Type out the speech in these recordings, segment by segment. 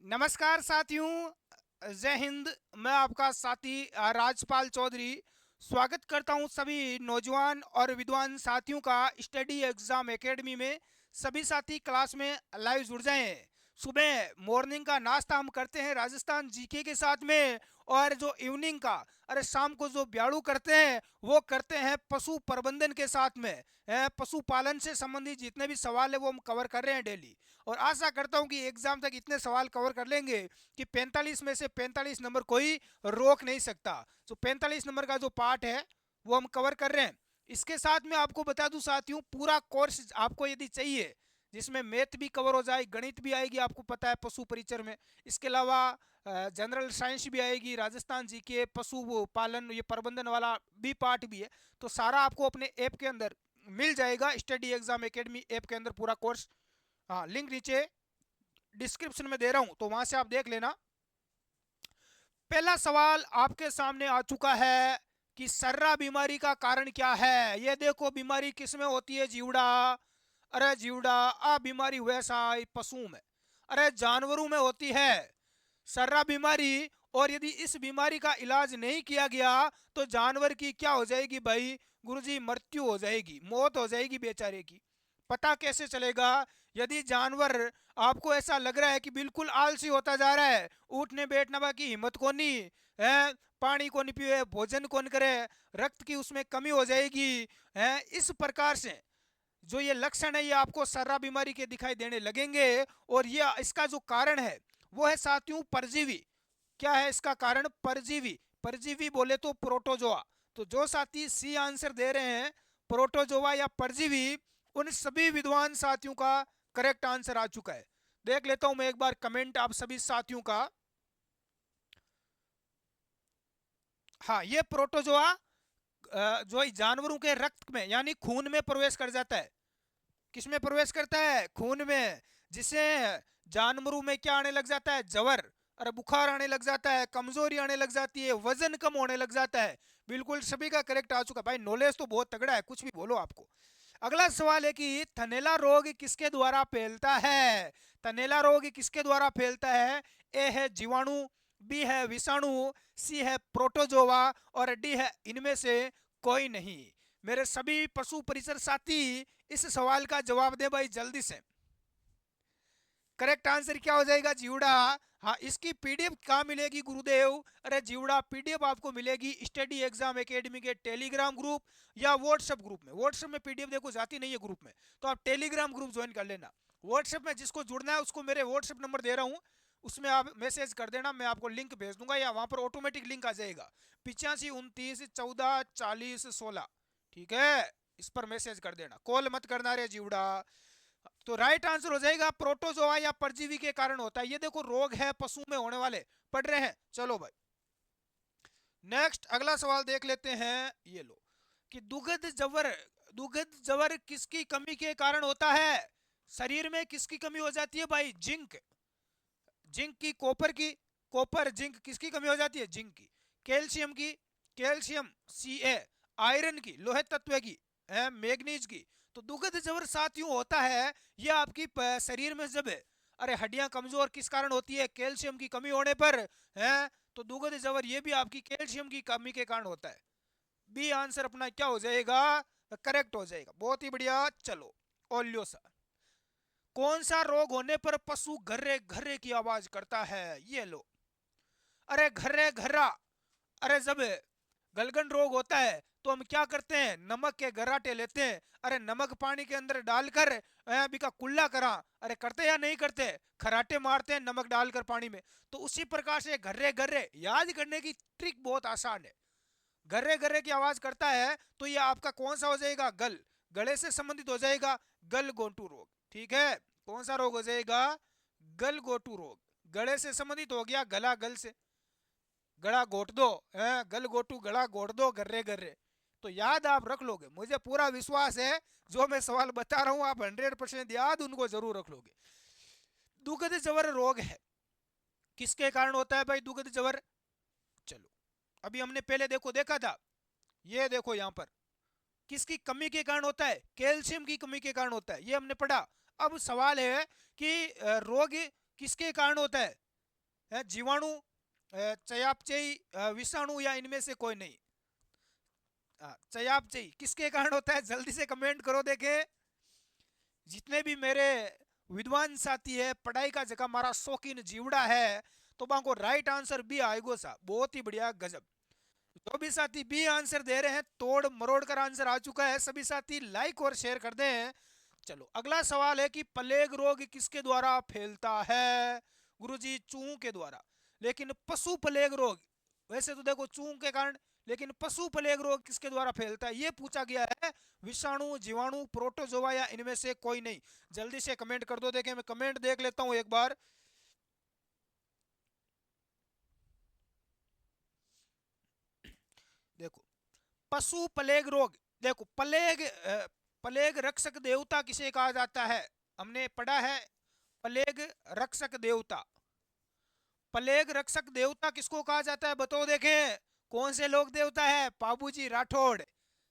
नमस्कार साथियों, जय हिंद। मैं आपका साथी राजपाल चौधरी स्वागत करता हूं सभी नौजवान और विद्वान साथियों का स्टडी एग्जाम एकेडमी में। सभी साथी क्लास में लाइव जुड़ जाएं। सुबह मॉर्निंग का नाश्ता हम करते हैं राजस्थान जीके के साथ में, और जो इवनिंग का अरे शाम को जो ब्याड़ू करते हैं वो करते हैं पशु प्रबंधन के साथ में। पशुपालन से संबंधित जितने भी सवाल है वो हम कवर कर रहे हैं डेली। और आशा करता हूं कि एग्जाम तक इतने सवाल कवर कर लेंगे कि 45 में से 45 नंबर कोई रोक नहीं सकता। तो 45 नंबर का जो पार्ट है वो हम कवर कर रहे हैं। इसके साथ में आपको बता दूं साथियों, पूरा कोर्स आपको यदि चाहिए जिसमें मैथ भी कवर हो जाए, गणित भी आएगी, आपको पता है पशु परिचर में। इसके अलावा जनरल साइंस भी आएगी, राजस्थान जी के पशु पालन ये प्रबंधन वाला भी पार्ट भी है। तो सारा आपको अपने ऐप के अंदर मिल जाएगा, स्टडी एग्जाम एकेडमी ऐप के अंदर पूरा कोर्स। हाँ, लिंक नीचे डिस्क्रिप्शन में दे रहा हूं, तो वहां से आप देख लेना। पहला सवाल आपके सामने आ चुका है कि सर्रा बीमारी का कारण क्या है। ये देखो, बीमारी किस में होती है? जीवड़ा। अरे जीवड़ा, आ बीमारी वैसा पशु में, अरे जानवरों में होती है सर्रा बीमारी। और यदि इस बीमारी का इलाज नहीं किया गया तो जानवर की क्या हो जाएगी भाई? गुरुजी, मृत्यु हो जाएगी, मौत हो जाएगी बेचारे की। पता कैसे चलेगा? यदि जानवर, आपको ऐसा लग रहा है कि बिल्कुल आलसी होता जा रहा है, उठने बैठने की हिम्मत कोनी है, पानी को नहीं पिए, भोजन कौन करे, रक्त की उसमें कमी हो जाएगी है, इस प्रकार से जो ये लक्षण है ये आपको सर्रा बीमारी के दिखाई देने लगेंगे। और ये इसका जो कारण है वो है साथियों परजीवी। क्या है इसका कारण? परजीवी। परजीवी बोले तो प्रोटोजोआ। तो जो साथी सी आंसर दे रहे हैं, प्रोटोजोआ या परजीवी, उन सभी विद्वान साथियों का करेक्ट आंसर आ चुका है। देख लेता हूं मैं एक बार कमेंट आप सभी साथियों का। हाँ, ये प्रोटोजोआ जो जानवरों के रक्त में यानी खून में प्रवेश कर जाता है। किसमें प्रवेश करता है? खून में। जिससे जानवरों में क्या आने लग जाता है? जवर। अरे बुखार आने लग जाता है, कमजोरी आने लग जाती है, वजन कम होने लग जाता है। बिल्कुल सभी का करेक्ट आ चुका। भाई नॉलेज तो बहुत तगड़ा है, कुछ भी बोलो आपको। अगला सवाल है कि थनैला रोग किसके द्वारा फैलता है? थनैला रोग किसके द्वारा फैलता है? ए है जीवाणु, बी है विषाणु, सी है प्रोटोजोआ, और डी है इनमें से कोई नहीं। मेरे सभी पशु परिसर साथी इस सवाल का जवाब दे भाई जल्दी से। करेक्ट आंसर क्या हो जाएगा? जीवड़ा। हाँ, इसकी पीडीएफ कहाँ मिलेगी गुरुदेव? अरे जीवड़ा पीडीएफ आपको मिलेगी स्टडी एग्जाम एकेडमी के टेलीग्राम ग्रुप या व्हाट्सएप ग्रुप में। व्हाट्सएप में पीडीएफ देखो जाती नहीं है ग्रुप में, तो आप टेलीग्राम ग्रुप ज्वाइन कर लेना। व्हाट्सएप में जिसको जुड़ना है उसको मेरे व्हाट्सएप नंबर दे रहा हूँ, उसमें आप मैसेज कर देना, मैं आपको लिंक भेज दूंगा या वहां पर ऑटोमेटिक लिंक आ जाएगा। 85 29 14 16। ठीक है, इस पर मैसेज कर देना, कॉल मत करना रे जीवड़ा। तो राइट आंसर हो जाएगा प्रोटोजोआ या परजीवी के कारण होता है। ये देखो रोग है पशु में होने वाले, पढ़ रहे हैं। चलो भाई, नेक्स्ट अगला सवाल देख लेते हैं। ये लो कि दुग्ध जवर किसकी कमी के कारण होता है? शरीर में किसकी कमी हो जाती है भाई? जिंक। जिंक की, कॉपर की, कॉपर जिंक किसकी कमी हो जाती है? जिंक की। कैल्शियम की, कैल्शियम सी आयरन की, लोहे तत्व की, है मैग्नीज की। तो दुग्ध जबर साथियों होता है ये आपकी शरीर में जब है, अरे हड्डियां कमजोर किस कारण होती है? कैल्शियम की कमी होने पर है। तो दुग्ध जबर ये भी आपकी कैल्शियम की कमी के कारण होता है। बी आंसर अपना क्या हो जाएगा? करेक्ट हो जाएगा। बहुत ही बढ़िया। चलो, ओल्योसा। कौन सा रोग होने पर पशु घर्रे घर्रे की आवाज करता है? ये लो, अरे घर्रे घर्रा। अरे जब गलगन रोग होता है तो हम क्या करते हैं? नमक के गराटे लेते हैं, अरे नमक पानी के अंदर डालकर बिका कुल्ला करा। अरे करते या नहीं करते? खराटे मारते हैं नमक डालकर पानी में। तो उसी प्रकार से घर्रे घर्रे याद करने की ट्रिक बहुत आसान है। घर्रे घर्रे की आवाज करता है तो ये आपका कौन सा हो जाएगा? गल, गले से संबंधित हो जाएगा, गल गोटू रोग। ठीक है, कौन सा रोग हो जाएगा? गल गोटू रोग। गले से संबंधित हो गया, गला गल से, गला घोट दो है, गल गोटू गला घोट दो, गर्रे गर्रे। तो याद आप रख लोगे, मुझे पूरा विश्वास है जो मैं सवाल बता रहा हूं आप 100% याद उनको जरूर रख लोगे। दुग्ध जवर रोग है किसके कारण होता है भाई? दुग्ध जवर। चलो, अभी हमने पहले देखा था, ये देखो यहां पर किसकी कमी के कारण होता है? कैल्शियम की कमी के कारण होता है, ये हमने पढ़ा। अब सवाल है कि रोग किसके कारण होता है? है जीवाणु, चयापचयी, विषाणु या इनमें से कोई नहीं। चयापचयी किसके कारण होता है, जल्दी से कमेंट करो देखे। जितने भी मेरे विद्वान साथी है, पढ़ाई का जगह हमारा शौकीन जीवड़ा है, तो बाको राइट आंसर बी आएगो सा। बहुत ही बढ़िया, गजब। जो भी साथी बी आंसर दे रहे हैं, तोड़ मरोड़ कर आंसर आ चुका है। सभी साथी लाइक और शेयर कर दें। चलो अगला सवाल है कि प्लेग रोग किसके द्वारा फैलता है। गुरुजी चूहों के द्वारा। लेकिन पशु प्लेग रोग, वैसे तो देखो चूहों के कारण, लेकिन पशु प्लेग रोग किसके द्वारा फैलता है ये पूछा गया है। विषाणु, जीवाणु, प्रोटोजोआ या इनमें से कोई नहीं। जल्दी से कमेंट कर दो। देखें मैं कमेंट देख लेता हूं एक बार। देखो पशु प्लेग रोग, देखो प्लेग, प्लेग रक्षक देवता किसे कहा जाता है, हमने पढ़ा है। प्लेग रक्षक देवता, प्लेग रक्षक देवता किसको कहा जाता है बताओ देखें। कौन से लोग देवता है, पाबूजी राठौड़।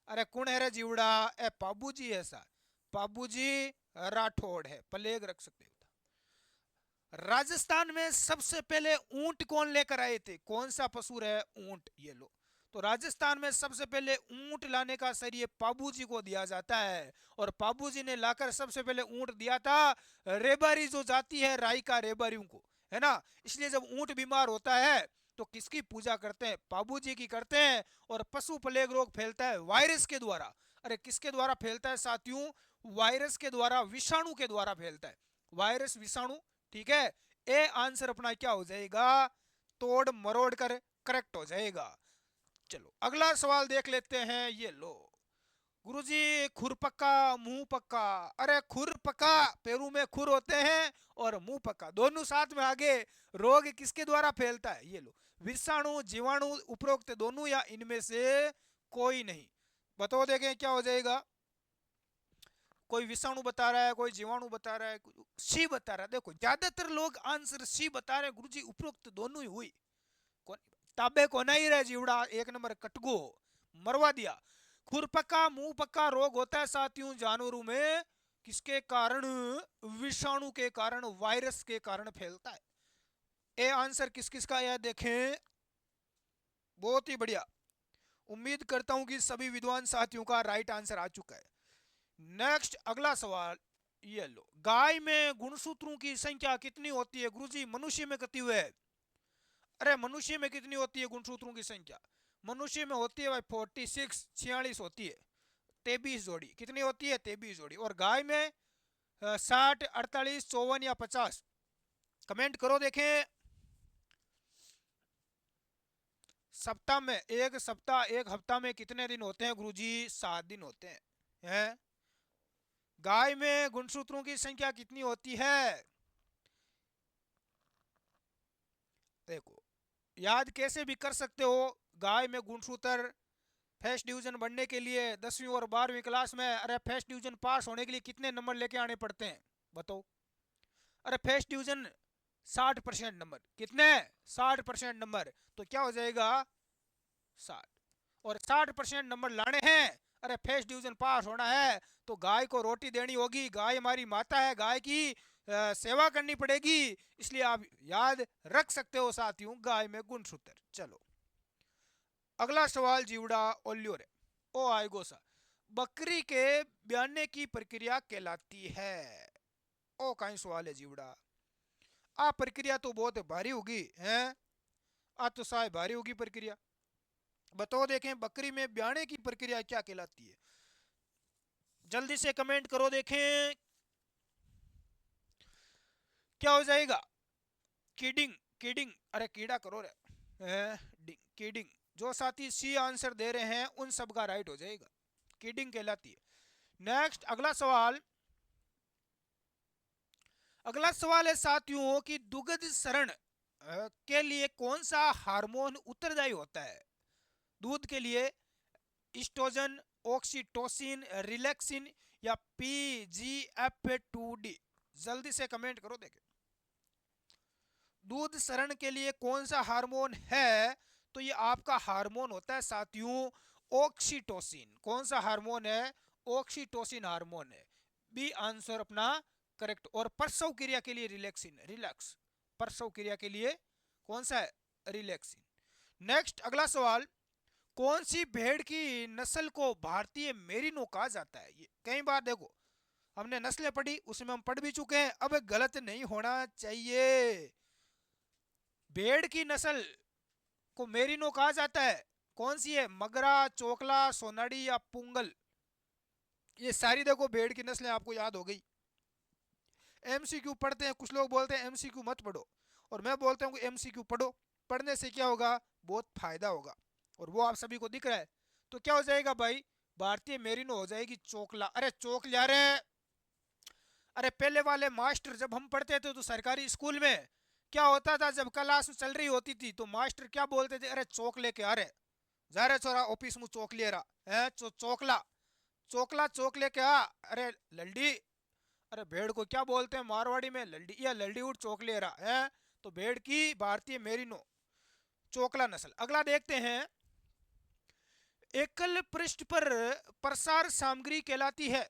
अरे कौन है रे जीवड़ा, ए पाबूजी ऐसा, पाबूजी राठौड़ है प्लेग रक्षक देवता। राजस्थान में सबसे पहले ऊंट कौन लेकर आए थे, कौन सा पशु है, ऊंट। ये लो, तो राजस्थान में सबसे पहले ऊंट लाने का श्रेय पाबूजी को दिया जाता है। और पाबूजी ने लाकर सबसे पहले ऊंट दिया था रेबारी जो जाति है, राई का रेबारियों को, है ना। इसलिए जब ऊंट बीमार होता है तो किसकी पूजा करते हैं, पाबूजी की करते हैं। और पशु प्लेग रोग फैलता है वायरस के द्वारा। अरे किसके द्वारा फैलता है साथियों, वायरस के द्वारा, विषाणु के द्वारा फैलता है, वायरस विषाणु। ठीक है, ए आंसर अपना क्या हो जाएगा, तोड़ मरोड़ कर करेक्ट हो जाएगा। चलो अगला सवाल देख लेते हैं। ये लो गुरुजी, खुर पक्का मुंह पक्का। अरे खुर पक्का, पैरों में खुर होते हैं, और मुंह पक्का, दोनों साथ में आगे। रोग किसके द्वारा फैलता है, ये लो, विषाणु, जीवाणु, उपरोक्त दोनों या इनमें से कोई नहीं। बताओ देखें क्या हो जाएगा। कोई विषाणु बता रहा है, कोई जीवाणु बता रहा है, कोई सी बता रहा है। देखो ज्यादातर लोग आंसर सी बता रहे हैं गुरुजी, उपरोक्त दोनों ही हुई। कौन ताबे को नहीं रहे जीवड़ा, एक नंबर कटगो, मरवा दिया। खुरपक्का मुंह पक्का रोग होता है साथियों जानवरों में, किसके कारण, विषाणु के कारण, वायरस के कारण फैलता है। ए आंसर किस किस का है देखें। बहुत ही बढ़िया, उम्मीद करता हूं कि सभी विद्वान साथियों का राइट आंसर आ चुका है। नेक्स्ट अगला सवाल, ये लो, गाय में गुणसूत्रों की संख्या कितनी होती है गुरुजी, मनुष्य में कितनी है। अरे मनुष्य में कितनी होती है गुणसूत्रों की संख्या, मनुष्य में होती है भाई 46, 46 होती है, 23 जोड़ी। कितनी होती है, 23 जोड़ी। और गाय में 60, 48, 54 या 50। कमेंट करो देखें। सप्ताह में, एक सप्ताह, एक हफ्ता में कितने दिन होते हैं गुरुजी, 7 दिन होते हैं। हैं? गाय में गुणसूत्रों की संख्या कितनी होती है, देखो याद कैसे भी कर सकते हो। गाय में गुणसूत्र, फर्स्ट डिवीजन बनने के लिए 10वीं और 12वीं क्लास में, अरे फर्स्ट डिवीजन पास होने के लिए कितने नंबर लेके आने पड़ते हैं बताओ। अरे फर्स्ट डिवीजन 60% नंबर, कितने, 60% नंबर, तो क्या हो जाएगा 60। और 60% नंबर लाने हैं, अरे फर्स्ट डिवीजन पास होना है, तो गाय को रोटी देनी होगी, गाय हमारी माता है, गाय की सेवा करनी पड़ेगी। इसलिए आप याद रख सकते हो साथियों, गाय में गुणसूत्र। चलो अगला सवाल जीवड़ा ओल्यो रे, ओ आएगो सा, बकरी के ब्याने की प्रक्रिया कहलाती है। ओ कहीं सवाल है जीवड़ा, आ प्रक्रिया तो बहुत भारी होगी हैं, आ तो साय भारी होगी प्रक्रिया। बताओ देखें बकरी में ब्याने की प्रक्रिया क्या कहलाती है। जल्दी से कमेंट करो देखें क्या हो जाएगा। किडिंग, किडिंग, अरे कीड़ा करो रे, डिंग, किडिंग। जो साथी सी आंसर दे रहे हैं उन सब का राइट हो जाएगा, किडिंग कहलाती है। नेक्स्ट अगला सवाल, अगला सवाल है साथियों कि दुग्ध शरण के लिए कौन सा हार्मोन उत्तरदायी होता है दूध के लिए, इस्ट्रोजन, ऑक्सीटोसिन, रिलैक्सिन या PGF2D। जल्दी से कमेंट करो देखें दूध शरण के लिए कौन सा हार्मोन है। तो ये आपका हार्मोन होता है साथियों ऑक्सीटोसिन। कौन सा हार्मोन है, ऑक्सीटोसिन हार्मोन है, बी आंसर अपना करेक्ट। और प्रसव क्रिया के लिए रिलैक्सिन, रिलैक्स, प्रसव क्रिया के लिए कौन सा है? रिलैक्सिन। नेक्स्ट अगला सवाल, कौन सी भेड़ की नस्ल को भारतीय मेरिनो कहा जाता है? ये कई बार देखो हमने नस्लें पढ़ी, उसमें हम पढ़ भी चुके हैं, अब गलत नहीं होना चाहिए। भेड़ की नस्ल को मेरिनो कहा जाता है, कौन सी है? मगरा, चोकला, सोनाड़ी या पुंगल? ये सारी देखो भेड़ की नस्लें आपको याद हो गई। एमसीक्यू पढ़ते हैं, कुछ लोग बोलते हैं एमसीक्यू मत पढ़ो, और मैं बोलता हूँ कि एमसीक्यू पढ़ो। पढ़ने से क्या होगा? बहुत फायदा होगा, और वो आप सभी को दिख रहा है। तो क्या हो जाएगा भाई? भारतीय मेरिनो हो जाएगी चोकला। अरे चोकला रे! अरे पहले वाले मास्टर जब हम पढ़ते थे तो सरकारी स्कूल में क्या होता था, जब क्लास चल रही होती थी तो मास्टर क्या बोलते थे? अरे चौक लेके आ रहे, जा रहे छोरा ऑफिस में चौक ले रहा है, चौकला, चौकला चौक लेके आ। अरे लल्डी, अरे भेड़ को क्या बोलते हैं मारवाड़ी में? लल्डी या लल्डी उठ चौक ले रहा है। तो भेड़ की भारतीय मेरिनो चोकला नस्ल। अगला देखते हैं, एकल पृष्ठ पर प्रसार सामग्री कहलाती है।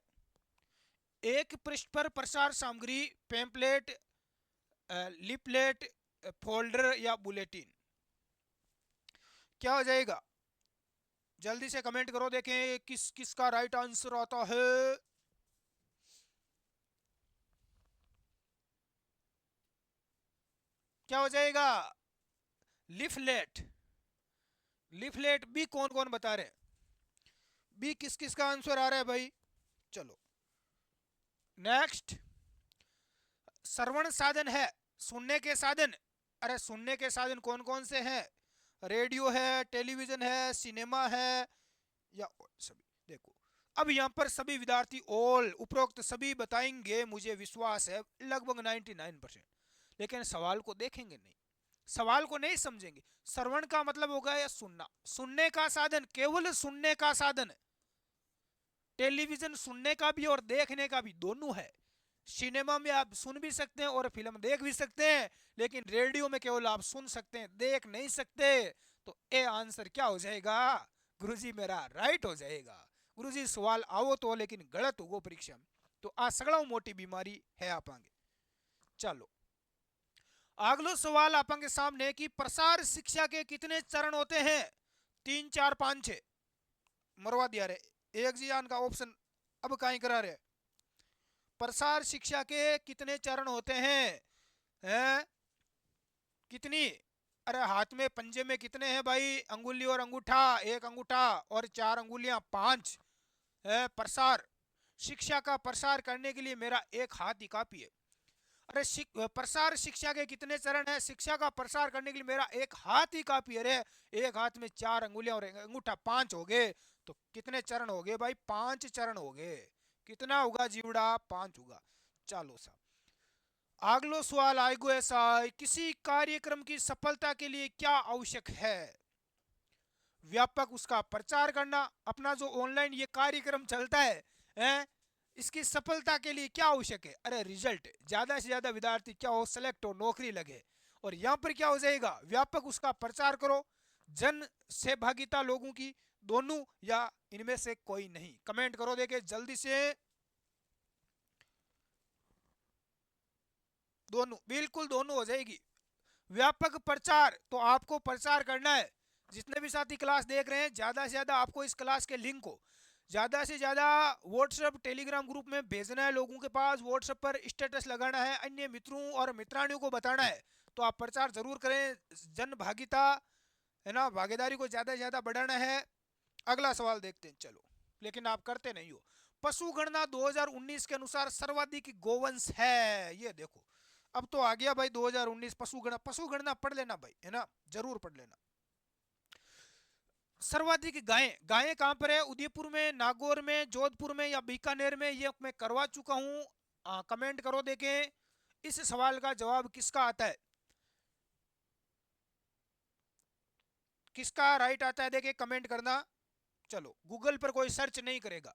एक पृष्ठ पर प्रसार सामग्री पेम्पलेट, लिपलेट, फोल्डर या बुलेटिन? क्या हो जाएगा? जल्दी से कमेंट करो, देखें किस किस का राइट आंसर आता है। क्या हो जाएगा? लिफलेट। लिफलेट बी कौन कौन बता रहे हैं? बी किस किस का आंसर आ रहा है भाई? चलो नेक्स्ट, श्रवण साधन है, सुनने के साधन। अरे सुनने के साधन कौन कौन से हैं? रेडियो है, टेलीविजन है, सिनेमा है या सभी? देखो अब यहाँ पर सभी विद्यार्थी ऑल उपरोक्त सभी बताएंगे, मुझे विश्वास है लगभग 99%। लेकिन सवाल को देखेंगे नहीं, सवाल को नहीं समझेंगे। श्रवण का मतलब होगा या सुनना, सुनने का साधन, केवल सुनने का साधन। टेलीविजन सुनने का भी और देखने का भी दोनों है। सिनेमा में आप सुन भी सकते हैं और फिल्म देख भी सकते हैं, लेकिन रेडियो में केवल आप सुन सकते हैं, देख नहीं सकते। तो ए आंसर क्या हो जाएगा? गुरुजी मेरा राइट हो जाएगा। गुरुजी सवाल आओ तो, लेकिन गलत होगो परीक्षा में तो आ सगड़ा मोटी बीमारी है आपांगे। चलो अगलो सवाल आपांगे सामने कि प्रसार शिक्षा के कितने चरण होते हैं? 3 4 5 6 मरवा दिया रे एक जी आन का ऑप्शन। अब कहीं करा रहे, प्रसार शिक्षा के कितने चरण होते हैं? कितनी? अरे हाथ में पंजे में कितने हैं भाई? अंगुली और अंगूठा, एक अंगूठा और 4 अंगुलियां, 5 है। प्रसार शिक्षा का प्रसार करने के लिए मेरा एक हाथ ही काफी है। अरे प्रसार शिक्षा के कितने चरण है? शिक्षा का प्रसार करने के लिए मेरा एक हाथ ही काफी है। अरे एक हाथ में 4 अंगुलियां और एक अंगूठा, 5 हो गए। तो कितने चरण हो गए भाई? 5 चरण हो गए। कितना होगा जीवड़ा? 5 होगा। चलो सा अगलो सवाल आएगो ऐसा, किसी कार्यक्रम की सफलता के लिए क्या आवश्यक है? व्यापक उसका प्रचार करना। अपना जो ऑनलाइन ये कार्यक्रम चलता है, इसकी सफलता के लिए क्या आवश्यक है? अरे रिजल्ट, ज्यादा से ज्यादा विद्यार्थी क्या हो? सेलेक्ट हो, नौकरी लगे। और यहाँ पर क्या हो जाएगा? व्यापक उसका प्रचार करो, जन सहभागिता लोगों की, दोनों या इनमें से कोई नहीं? कमेंट करो देखे जल्दी से। दोनों, बिल्कुल दोनों हो जाएगी। व्यापक प्रचार तो आपको प्रचार करना है। जितने भी साथी क्लास देख रहे हैं, ज़्यादा से ज़्यादा आपको इस क्लास के लिंक को ज़्यादा से ज़्यादा व्हाट्सएप टेलीग्राम ग्रुप में भेजना है, लोगों के पास व्हाट्सएप पर स्टेटस लगाना है, अन्य मित्रों और मित्राणियों को बताना है। तो आप प्रचार जरूर करें, जन भागीदारी है ना, भागीदारी को ज़्यादा से ज़्यादा बढ़ाना है। अगला सवाल देखते हैं चलो, लेकिन आप करते नहीं हो। पशु गणना 2019 के अनुसार सर्वाधिक गोवंश है, ये देखो। अब तो आ गया भाई 2019 पशु गणना पढ़ लेना भाई, है ना, जरूर पढ़ लेना। सर्वाधिक गायें, गायें कहां पर है? उदयपुर में, नागौर में, जोधपुर में या बीकानेर में? ये मैं करवा चुका हूं। कमेंट करो देखें इस सवाल का जवाब किसका आता है, किसका राइट आता है, देखे कमेंट करना। चलो गूगल पर कोई सर्च नहीं करेगा।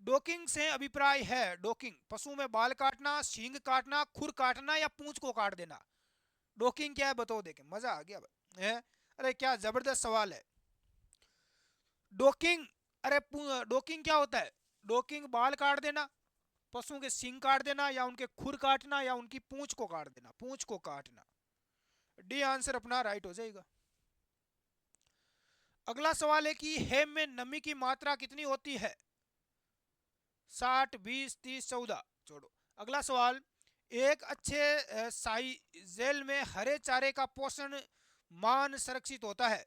डोकिंग से अभिप्राय है, डोकिंग पशु में बाल काटना, सींग काटना, खुर काटना या पूंछ को काट देना? डोकिंग क्या है बताओ, देखे मजा आ गया भाई है। अरे क्या जबरदस्त सवाल है। डोकिंग, अरे डोकिंग क्या होता है? डोकिंग बाल काट देना, पशुओं के सींग काट देना, या उनके खुर काटना, या उनकी पूंछ को काट देना, पूंछ को काटना। डी आंसर अपना राइट हो जाएगा। अगला सवाल है कि हेम में नमी की मात्रा कितनी होती है? 60, 20, 30, 14। छोड़ो। अगला सवाल, एक अच्छे साइजेल में हरे चारे का पोषण मान संरक्षित होता है।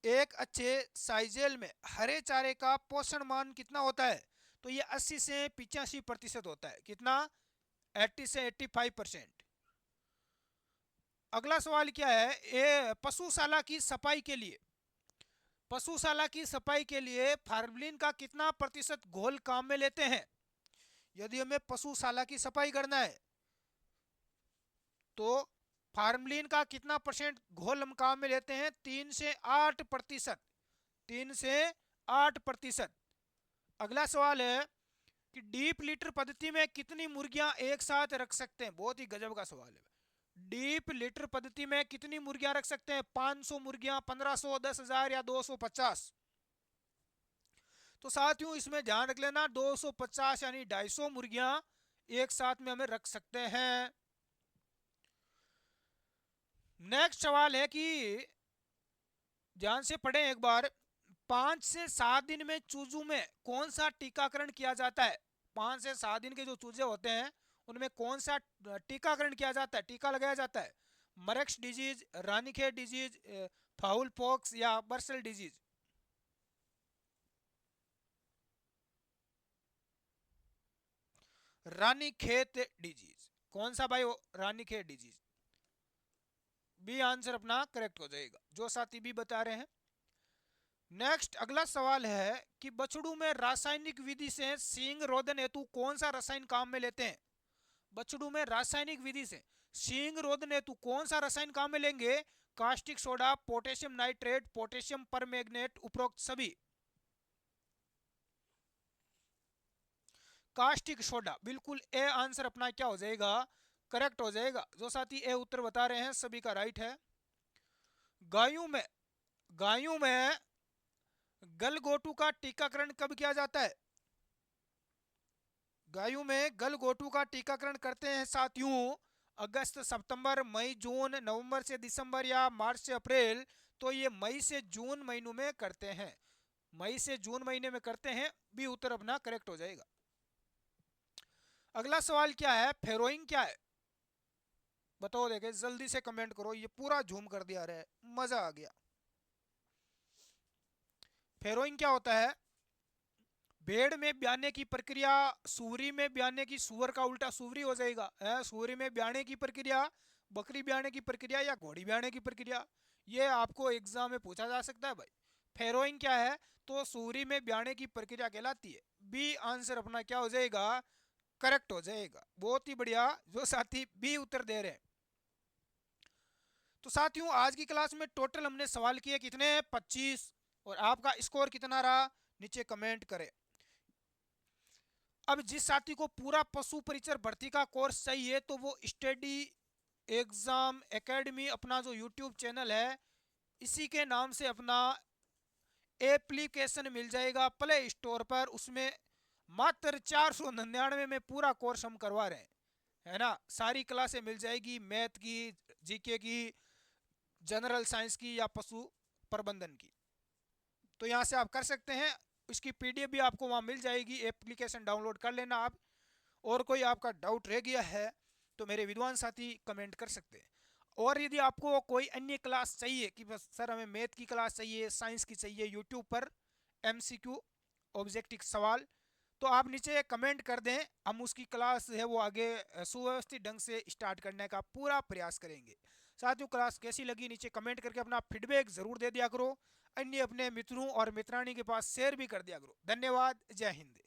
एक अच्छे साइजेल में हरे चारे का पोषण मान कितना होता है? तो ये 80 से 85% होता है। कितना? 80 से 85%। अगला सवाल क्या है? ये पशुशाला की सफाई के लिए, पशुशाला की सफाई के लिए फार्मलिन का कितना प्रतिशत घोल काम में लेते हैं? यदि हमें पशुशाला की सफाई करना है तो फार्मलिन का कितना परसेंट घोल हम काम में लेते हैं? 3 से 8%। 3 से 8%। अगला सवाल है कि डीप लीटर पद्धति में कितनी मुर्गियां एक साथ रख सकते हैं? बहुत ही गजब का सवाल है। डीप लीटर पद्धति में कितनी मुर्गियां रख सकते हैं? 500 मुर्गियां, 1500, 10,000 या 250? तो साथियों इसमें ध्यान रख लेना, 250 यानी 250 मुर्गियां एक साथ में हमें रख सकते हैं। नेक्स्ट सवाल है कि ध्यान से पढ़ें एक बार। 5 से 7 दिन में चूजों में कौन सा टीकाकरण किया जाता है? 5 से 7 दिन के जो चूजे होते हैं उनमें कौन सा टीकाकरण किया जाता है, टीका लगाया जाता है? Marek's disease, Ranikhet disease, fowl pox या बर्सल डिजीज? रानीखेत डिजीज। कौन सा भाई? रानीखेत डिजीज। बी आंसर अपना करेक्ट हो जाएगा, जो साथी भी बता रहे हैं। नेक्स्ट अगला सवाल है कि बछड़ू में रासायनिक विधि से सींग रोधन हेतु कौन सा रसायन काम में लेते हैं? बछड़ू में रासायनिक विधि से सींग रोधन हेतु कौन सा रसायन काम में लेंगे? Caustic soda, potassium nitrate, potassium permanganate, उपरोक्त सभी? Caustic soda. बिल्कुल ए आंसर अपना क्या हो जाएगा? करेक्ट हो जाएगा। जो साथी ए उत्तर बता रहे हैं सभी का राइट है। गायों में गलघोटू का टीकाकरण कब किया जाता है? गायों में गलघोटू का टीकाकरण करते हैं साथियों अगस्त, सितंबर, मई, जून, नवंबर से दिसंबर या मार्च से अप्रैल। तो ये मई से जून महीनों में करते हैं। मई से जून महीने में करते हैं। बी उत्तर अपना करेक्ट हो जाएगा। अगला सवाल क्या है? फेरोइंग क्या है? बताओ, देखे जल्दी से कमेंट करो। ये पूरा झूम कर दिया रहे, मजा आ गया। फेरोइंग क्या होता है? भेड़ में ब्याने की प्रक्रिया, सूरी में ब्याने की, सुअर का उल्टा सूरी हो जाएगा है। सूरी में ब्याने की प्रक्रिया, बकरी ब्याने की प्रक्रिया या घोड़ी ब्याने की प्रक्रिया? ये आपको एग्जाम में पूछा जा सकता है भाई। फेरोइंग क्या है? तो सूरी में ब्याने की प्रक्रिया कहलाती है। बी आंसर अपना क्या हो जाएगा? करेक्ट हो जाएगा। बहुत ही बढ़िया, जो साथी बी उत्तर दे रहे हैं। तो साथियों आज की क्लास में टोटल हमने सवाल किए कितने? 25। और आपका स्कोर कितना रहा नीचे कमेंट करें। अब जिस साथी को पूरा पशु परिचर भर्ती का कोर्स चाहिए तो वो स्टडी एग्जाम एकेडमी अपना जो यूट्यूब चैनल है इसी के नाम से अपना एप्लीकेशन मिल जाएगा प्ले स्टोर पर। उसमें मात्र 499 में पूरा कोर्स हम करवा रहे हैं, है ना। सारी क्लासें मिल जाएगी, मैथ की, जीके की, जनरल साइंस की या पशु प्रबंधन की। तो यहाँ से आप कर सकते हैं। इसकी पीडीएफ भी आपको वहाँ मिल जाएगी। एप्लीकेशन डाउनलोड कर लेना आप। और कोई आपका डाउट रह गया है तो मेरे विद्वान साथी कमेंट कर सकते हैं। और यदि आपको कोई अन्य क्लास चाहिए कि बस सर हमें मैथ की क्लास चाहिए, साइंस की चाहिए, यूट्यूब पर एमसीक्यू ऑब्जेक्टिव सवाल, तो आप नीचे कमेंट कर दें। हम उसकी क्लास है वो आगे सुव्यवस्थित ढंग से स्टार्ट करने का पूरा प्रयास करेंगे। साथियों क्लास कैसी लगी नीचे कमेंट करके अपना फीडबैक ज़रूर दे दिया करो। अन्य अपने मित्रों और मित्राणी के पास शेयर भी कर दिया करो। धन्यवाद। जय हिंद।